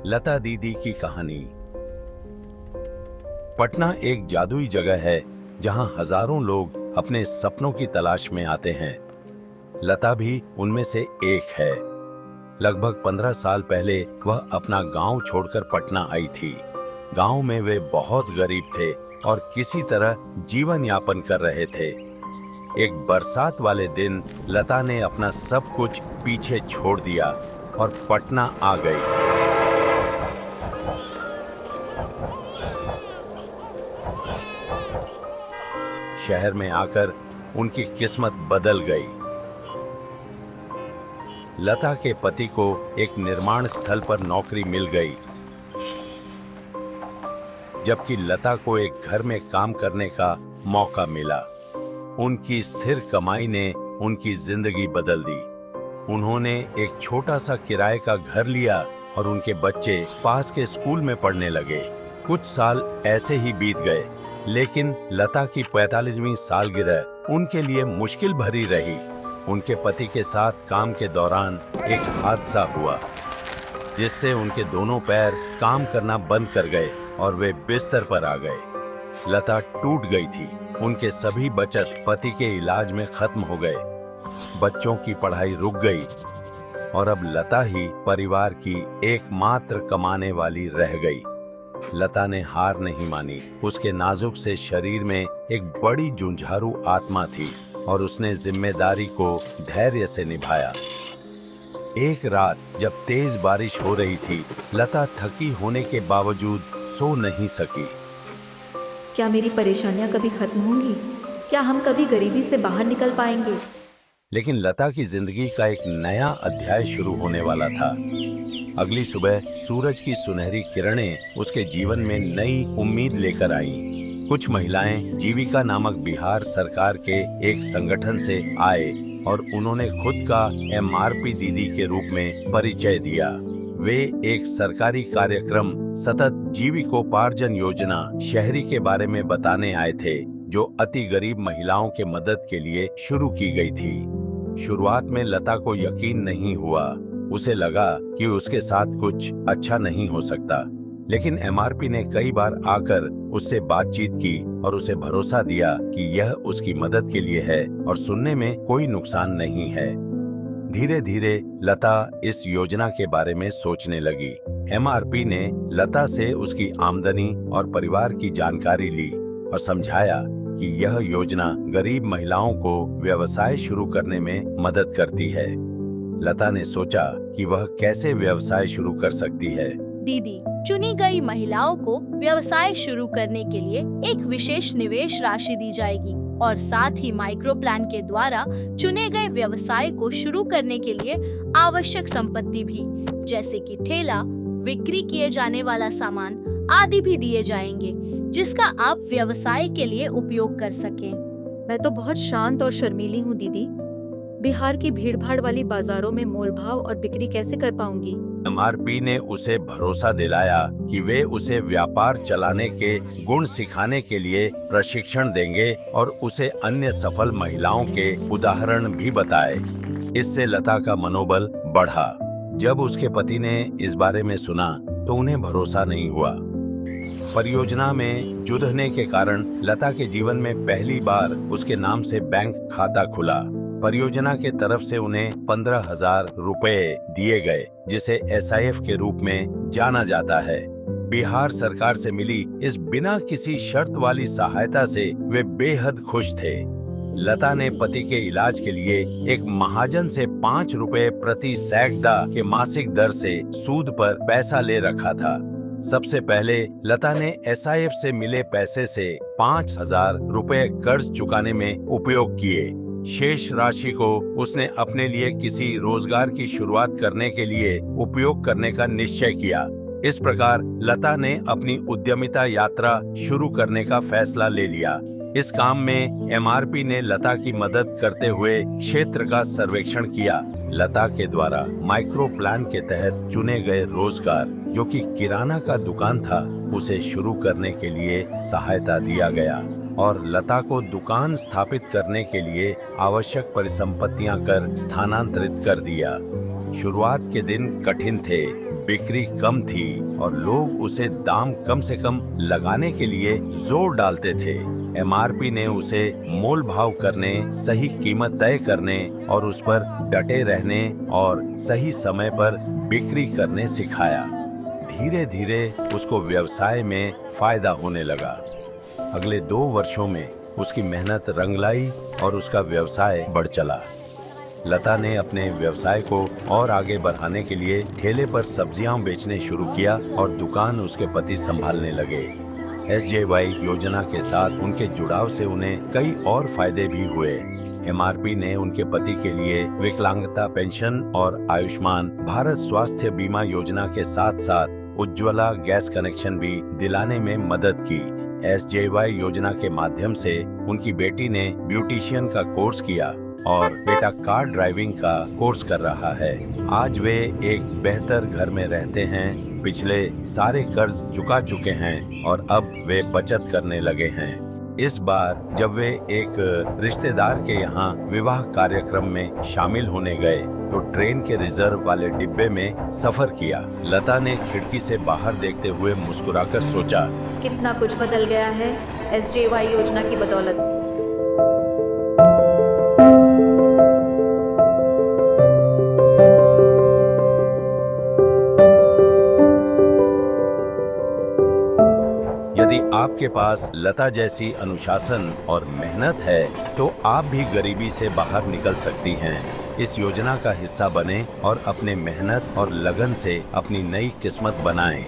लता दीदी की कहानी। पटना एक जादुई जगह है जहां हजारों लोग अपने सपनों की तलाश में आते हैं। लता भी उनमें से एक है। लगभग 15 साल पहले वह अपना गांव छोड़कर पटना आई थी। गांव में वे बहुत गरीब थे और किसी तरह जीवन यापन कर रहे थे। एक बरसात वाले दिन लता ने अपना सब कुछ पीछे छोड़ दिया और पटना आ गई। शहर में आकर उनकी किस्मत बदल गई। लता के पति को एक निर्माण स्थल पर नौकरी मिल गई, जबकि लता को एक घर में काम करने का मौका मिला। उनकी स्थिर कमाई ने उनकी जिंदगी बदल दी। उन्होंने एक छोटा सा किराए का घर लिया और उनके बच्चे पास के स्कूल में पढ़ने लगे। कुछ साल ऐसे ही बीत गए, लेकिन लता की 45वीं सालगिरह उनके लिए मुश्किल भरी रही। उनके पति के साथ काम के दौरान एक हादसा हुआ, जिससे उनके दोनों पैर काम करना बंद कर गए और वे बिस्तर पर आ गए। लता टूट गई थी। उनके सभी बचत पति के इलाज में खत्म हो गए। बच्चों की पढ़ाई रुक गई और अब लता ही परिवार की एकमात्र कमाने वाली रह गई। लता ने हार नहीं मानी। उसके नाजुक से शरीर में एक बड़ी जुझारू आत्मा थी और उसने जिम्मेदारी को धैर्य से निभाया। एक रात जब तेज बारिश हो रही थी, लता थकी होने के बावजूद सो नहीं सकी। क्या मेरी परेशानियां कभी खत्म होंगी? क्या हम कभी गरीबी से बाहर निकल पाएंगे? लेकिन लता की जिंदगी का एक नया अध्याय शुरू होने वाला था। अगली सुबह सूरज की सुनहरी किरणें उसके जीवन में नई उम्मीद लेकर आईं। कुछ महिलाएं जीविका नामक बिहार सरकार के एक संगठन से आए और उन्होंने खुद का MRP दीदी के रूप में परिचय दिया। वे एक सरकारी कार्यक्रम सतत जीविकोपार्जन योजना शहरी के बारे में बताने आए थे, जो अति गरीब महिलाओं के मदद के लिए शुरू की गई थी। शुरुआत में लता को यकीन नहीं हुआ। उसे लगा कि उसके साथ कुछ अच्छा नहीं हो सकता, लेकिन MRP ने कई बार आकर उससे बातचीत की और उसे भरोसा दिया कि यह उसकी मदद के लिए है और सुनने में कोई नुकसान नहीं है। धीरे धीरे लता इस योजना के बारे में सोचने लगी। MRP ने लता से उसकी आमदनी और परिवार की जानकारी ली और समझाया कि यह योजना गरीब महिलाओं को व्यवसाय शुरू करने में मदद करती है। लता ने सोचा कि वह कैसे व्यवसाय शुरू कर सकती है। दीदी, चुनी गई महिलाओं को व्यवसाय शुरू करने के लिए एक विशेष निवेश राशि दी जाएगी और साथ ही माइक्रो प्लान के द्वारा चुने गए व्यवसाय को शुरू करने के लिए आवश्यक संपत्ति भी, जैसे कि ठेला, बिक्री किए जाने वाला सामान आदि भी दिए जाएंगे, जिसका आप व्यवसाय के लिए उपयोग कर सकें। मैं तो बहुत शांत और शर्मीली हूँ दीदी। बिहार की भीड़भाड़ वाली बाजारों में मोल भाव और बिक्री कैसे कर पाऊंगी? MRP ने उसे भरोसा दिलाया कि वे उसे व्यापार चलाने के गुण सिखाने के लिए प्रशिक्षण देंगे और उसे अन्य सफल महिलाओं के उदाहरण भी बताए। इससे लता का मनोबल बढ़ा। जब उसके पति ने इस बारे में सुना तो उन्हें भरोसा नहीं हुआ। परियोजना में जुड़ने के कारण लता के जीवन में पहली बार उसके नाम से बैंक खाता खुला। परियोजना के तरफ से उन्हें 15,000 रुपए दिए गए, जिसे SIF के रूप में जाना जाता है। बिहार सरकार से मिली इस बिना किसी शर्त वाली सहायता से वे बेहद खुश थे। लता ने पति के इलाज के लिए एक महाजन से 5 रुपए प्रति सैकड़ा के मासिक दर से सूद पर पैसा ले रखा था। सबसे पहले लता ने SIF से मिले पैसे से 5,000 रुपए कर्ज चुकाने में उपयोग किए। शेष राशि को उसने अपने लिए किसी रोजगार की शुरुआत करने के लिए उपयोग करने का निश्चय किया। इस प्रकार लता ने अपनी उद्यमिता यात्रा शुरू करने का फैसला ले लिया। इस काम में MRP ने लता की मदद करते हुए क्षेत्र का सर्वेक्षण किया। लता के द्वारा माइक्रो प्लान के तहत चुने गए रोजगार, जो कि किराना का दुकान था, उसे शुरू करने के लिए सहायता दिया गया और लता को दुकान स्थापित करने के लिए आवश्यक परिसंपत्तियां कर स्थानांतरित कर दिया। शुरुआत के दिन कठिन थे। बिक्री कम थी और लोग उसे दाम कम से कम लगाने के लिए जोर डालते थे। एमआरपी ने उसे मोल भाव करने, सही कीमत तय करने और उस पर डटे रहने और सही समय पर बिक्री करने सिखाया। धीरे धीरे उसको व्यवसाय में फायदा होने लगा। अगले 2 वर्षों में उसकी मेहनत रंग लाई और उसका व्यवसाय बढ़ चला। लता ने अपने व्यवसाय को और आगे बढ़ाने के लिए ठेले पर सब्जियां बेचने शुरू किया और दुकान उसके पति संभालने लगे। SJY योजना के साथ उनके जुड़ाव से उन्हें कई और फायदे भी हुए। एमआरपी ने उनके पति के लिए विकलांगता पेंशन और आयुष्मान भारत स्वास्थ्य बीमा योजना के साथ साथ उज्ज्वला गैस कनेक्शन भी दिलाने में मदद की। SJY योजना के माध्यम से उनकी बेटी ने ब्यूटिशियन का कोर्स किया और बेटा कार ड्राइविंग का कोर्स कर रहा है। आज वे एक बेहतर घर में रहते हैं, पिछले सारे कर्ज चुका चुके हैं और अब वे बचत करने लगे हैं। इस बार जब वे एक रिश्तेदार के यहाँ विवाह कार्यक्रम में शामिल होने गए तो ट्रेन के रिजर्व वाले डिब्बे में सफर किया। लता ने खिड़की से बाहर देखते हुए मुस्कुराकर सोचा, कितना कुछ बदल गया है SJY योजना की बदौलत। यदि आपके पास लता जैसी अनुशासन और मेहनत है तो आप भी गरीबी से बाहर निकल सकती हैं। इस योजना का हिस्सा बने और अपने मेहनत और लगन से अपनी नई किस्मत बनाएं।